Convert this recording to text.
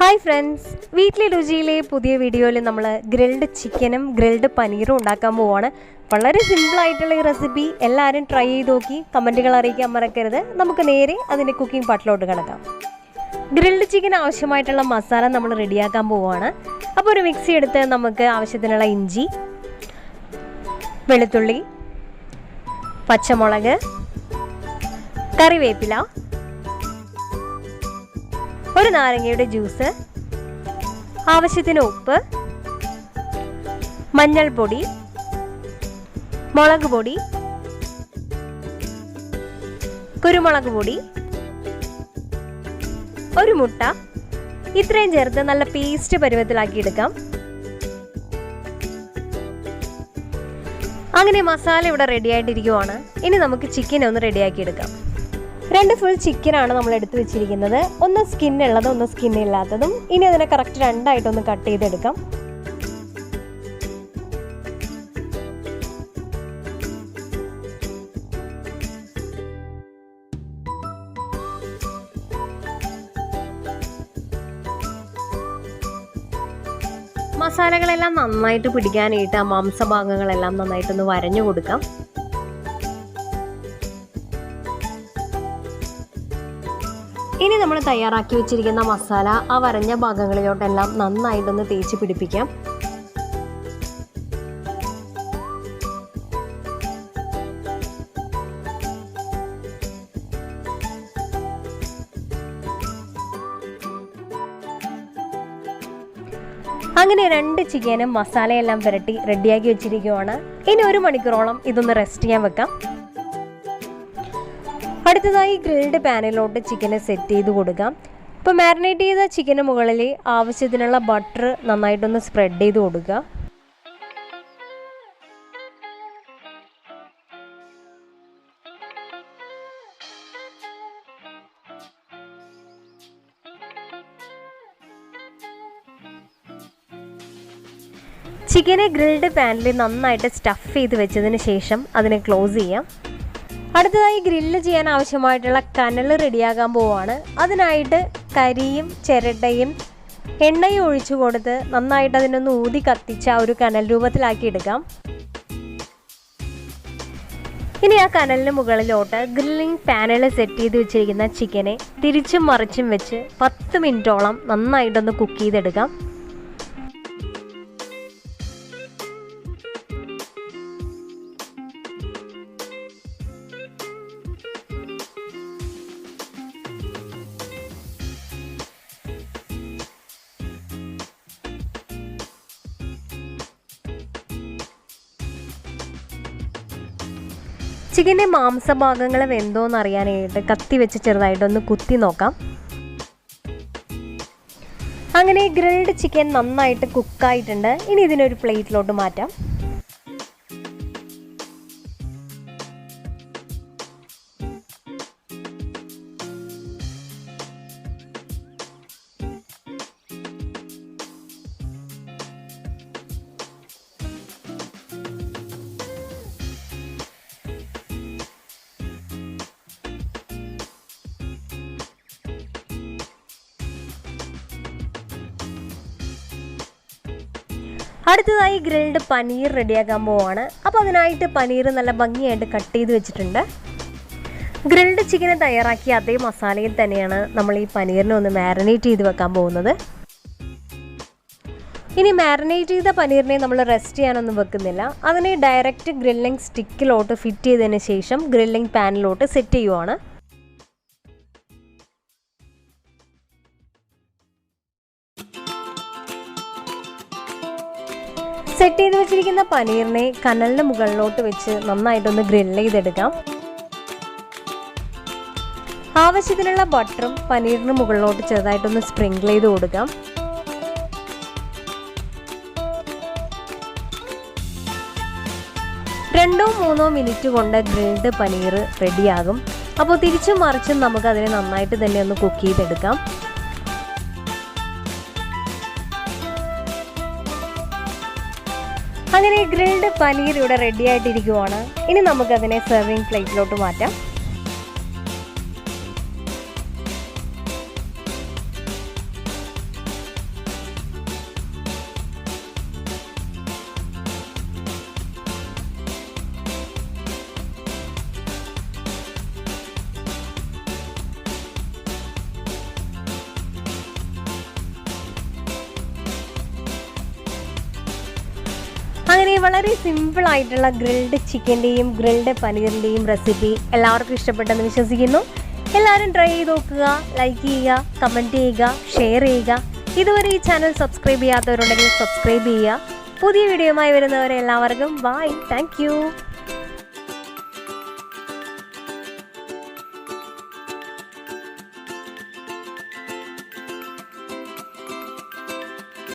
Hi friends, വീട്ടിലെ രുചിയിലെ പുതിയ വീഡിയോയിൽ നമ്മൾ ഗ്രിൽഡ് ചിക്കനും ഗ്രിൽഡ് പനീറും ഉണ്ടാക്കാൻ പോവുകയാണ്. വളരെ സിമ്പിളായിട്ടുള്ള ഈ റെസിപ്പി എല്ലാവരും ട്രൈ ചെയ്ത് നോക്കി കമൻറ്റുകൾ അറിയിക്കാൻ മറക്കരുത്. നമുക്ക് നേരെ അതിൻ്റെ കുക്കിംഗ് പാട്ടിലോട്ട് കിടക്കാം. ഗ്രിൽഡ് ചിക്കൻ ആവശ്യമായിട്ടുള്ള മസാല നമ്മൾ റെഡിയാക്കാൻ പോവുകയാണ്. അപ്പോൾ ഒരു മിക്സി എടുത്ത് നമുക്ക് ആവശ്യത്തിനുള്ള ഇഞ്ചി, വെളുത്തുള്ളി, പച്ചമുളക്, കറിവേപ്പില, ഒരു നാരങ്ങയുടെ ജ്യൂസ്, ആവശ്യത്തിന് ഉപ്പ്, മഞ്ഞൾപ്പൊടി, മുളക് പൊടി, കുരുമുളക് പൊടി, ഒരു മുട്ട, ഇത്രയും ചേർത്ത് നല്ല പേസ്റ്റ് പരുവത്തിലാക്കി എടുക്കാം. അങ്ങനെ മസാല ഇവിടെ റെഡി ആയിട്ടിരിക്കുവാണ്. ഇനി നമുക്ക് ചിക്കൻ ഒന്ന് റെഡിയാക്കി എടുക്കാം. 2 ഫുൾ ചിക്കനാണ് നമ്മൾ എടുത്ത് വെച്ചിരിക്കുന്നത്. ഒന്ന് സ്കിന്നുള്ളതും ഒന്ന് സ്കിന്നില്ലാത്തതും. ഇനി അതിനെ കറക്റ്റ് 2ആയിട്ടൊന്ന് കട്ട് ചെയ്തെടുക്കാം. മസാലകളെല്ലാം നന്നായിട്ട് പിടിക്കാനായിട്ട് ആ മാംസഭാഗങ്ങളെല്ലാം നന്നായിട്ടൊന്ന് വരഞ്ഞു കൊടുക്കാം. ഇനി നമ്മൾ തയ്യാറാക്കി വെച്ചിരിക്കുന്ന മസാല ആ വരഞ്ഞ ഭാഗങ്ങളിലോട്ടെല്ലാം നന്നായിട്ടൊന്ന് തേച്ച് പിടിപ്പിക്കാം. അങ്ങനെ 2 ചിക്കനും മസാലയെല്ലാം പുരട്ടി റെഡിയാക്കി വെച്ചിരിക്കുവാണ്. ഇനി 1 മണിക്കൂറോളം ഇതൊന്ന് റെസ്റ്റ് ചെയ്യാൻ വെക്കാം. അടുത്തതായി ഗ്രിൽഡ് പാനിലോട്ട് ചിക്കനെ സെറ്റ് ചെയ്ത് കൊടുക്കാം. ഇപ്പോൾ മാരിനേറ്റ് ചെയ്ത ചിക്കന് മുകളിൽ ആവശ്യത്തിനുള്ള ബട്ടർ നന്നായിട്ടൊന്ന് സ്പ്രെഡ് ചെയ്ത് കൊടുക്കുക. ചിക്കനെ ഗ്രിൽഡ് പാനിൽ നന്നായിട്ട് സ്റ്റഫ് ചെയ്ത് വെച്ചതിന് ശേഷം അതിനെ ക്ലോസ് ചെയ്യാം. അടുത്തതായി ഗ്രില്ല് ചെയ്യാൻ ആവശ്യമായിട്ടുള്ള കനൽ റെഡിയാക്കാൻ പോവുകയാണ്. അതിനായിട്ട് കരിയും ചിരട്ടയും എണ്ണയും ഒഴിച്ചു കൊടുത്ത് നന്നായിട്ട് അതിനൊന്ന് ഊതി കത്തിച്ച ഒരു കനൽ രൂപത്തിലാക്കി എടുക്കാം. ഇനി ആ കനലിന് മുകളിലോട്ട് ഗ്രില്ലിംഗ് പാനിൽ സെറ്റ് ചെയ്ത് വെച്ചിരിക്കുന്ന ചിക്കനെ തിരിച്ചും മറിച്ചും വെച്ച് 10 മിനിറ്റോളം നന്നായിട്ടൊന്ന് കുക്ക് ചെയ്തെടുക്കാം. ചിക്കൻ്റെ മാംസഭാഗങ്ങൾ വെന്തോന്ന് അറിയാനായിട്ട് കത്തി വെച്ച് ചെറുതായിട്ടൊന്ന് കുത്തി നോക്കാം. അങ്ങനെ ഗ്രിൽഡ് ചിക്കൻ നന്നായിട്ട് കുക്കായിട്ടുണ്ട്. ഇനി ഇതിനൊരു പ്ലേറ്റിലോട്ട് മാറ്റാം. അടുത്തതായി ഗ്രിൽഡ് പനീർ റെഡിയാക്കാൻ പോവുകയാണ്. അപ്പോൾ അതിനായിട്ട് പനീർ നല്ല ഭംഗിയായിട്ട് കട്ട് ചെയ്ത് വെച്ചിട്ടുണ്ട്. ഗ്രിൽഡ് ചിക്കനെ തയ്യാറാക്കിയ അതേ മസാലയിൽ തന്നെയാണ് നമ്മൾ ഈ പനീറിനെ ഒന്ന് മാരിനേറ്റ് ചെയ്ത് വെക്കാൻ പോകുന്നത്. ഇനി മാരിനേറ്റ് ചെയ്ത പനീറിനെ നമ്മൾ റെസ്റ്റ് ചെയ്യാനൊന്നും വെക്കുന്നില്ല. അതിനെ ഡയറക്റ്റ് ഗ്രില്ലിംഗ് സ്റ്റിക്കിലോട്ട് ഫിറ്റ് ചെയ്തതിന് ശേഷം ഗ്രില്ലിംഗ് പാനിലോട്ട് സെറ്റ് ചെയ്യുവാണ്. സെറ്റ് ചെയ്ത് വെച്ചിരിക്കുന്ന പനീറിനെ കനലിന് മുകളിലോട്ട് വെച്ച് നന്നായിട്ടൊന്ന് ഗ്രില്ല് ചെയ്തെടുക്കാം. ആവശ്യത്തിനുള്ള ബട്ടറും പനീറിന് മുകളിലോട്ട് ചെറുതായിട്ടൊന്ന് സ്പ്രിങ്കിൾ ചെയ്ത് കൊടുക്കാം. രണ്ടോ 3 മിനിറ്റ് കൊണ്ട് ഗ്രിൽഡ് പനീർ റെഡിയാകും. അപ്പോൾ തിരിച്ചും മറിച്ചും നമുക്കതിനെ നന്നായിട്ട് തന്നെ ഒന്ന് കുക്ക് ചെയ്തെടുക്കാം. അങ്ങനെ ഗ്രിൽഡ് പനീർ ഇവിടെ റെഡി ആയിട്ടിരിക്കുവാണ്. ഇനി നമുക്കതിനെ സെർവിങ് പ്ലേറ്റിലോട്ട് മാറ്റാം. വളരെ സിമ്പിളായിട്ടുള്ള ഗ്രിൽഡ് ചിക്കൻ്റെയും ഗ്രിൽഡ് പനീറിൻ്റെയും റെസിപ്പി എല്ലാവർക്കും ഇഷ്ടപ്പെട്ടെന്ന് വിശ്വസിക്കുന്നു. എല്ലാവരും ട്രൈ ചെയ്ത് നോക്കുക, ലൈക്ക് ചെയ്യുക, കമൻറ്റ് ചെയ്യുക, ഷെയർ ചെയ്യുക. ഇതുവരെ ഈ ചാനൽ സബ്സ്ക്രൈബ് ചെയ്യാത്തവരുണ്ടെങ്കിൽ സബ്സ്ക്രൈബ് ചെയ്യുക. പുതിയ വീഡിയോയുമായി വരുന്നവരെ എല്ലാവർക്കും ബൈ. Thank you.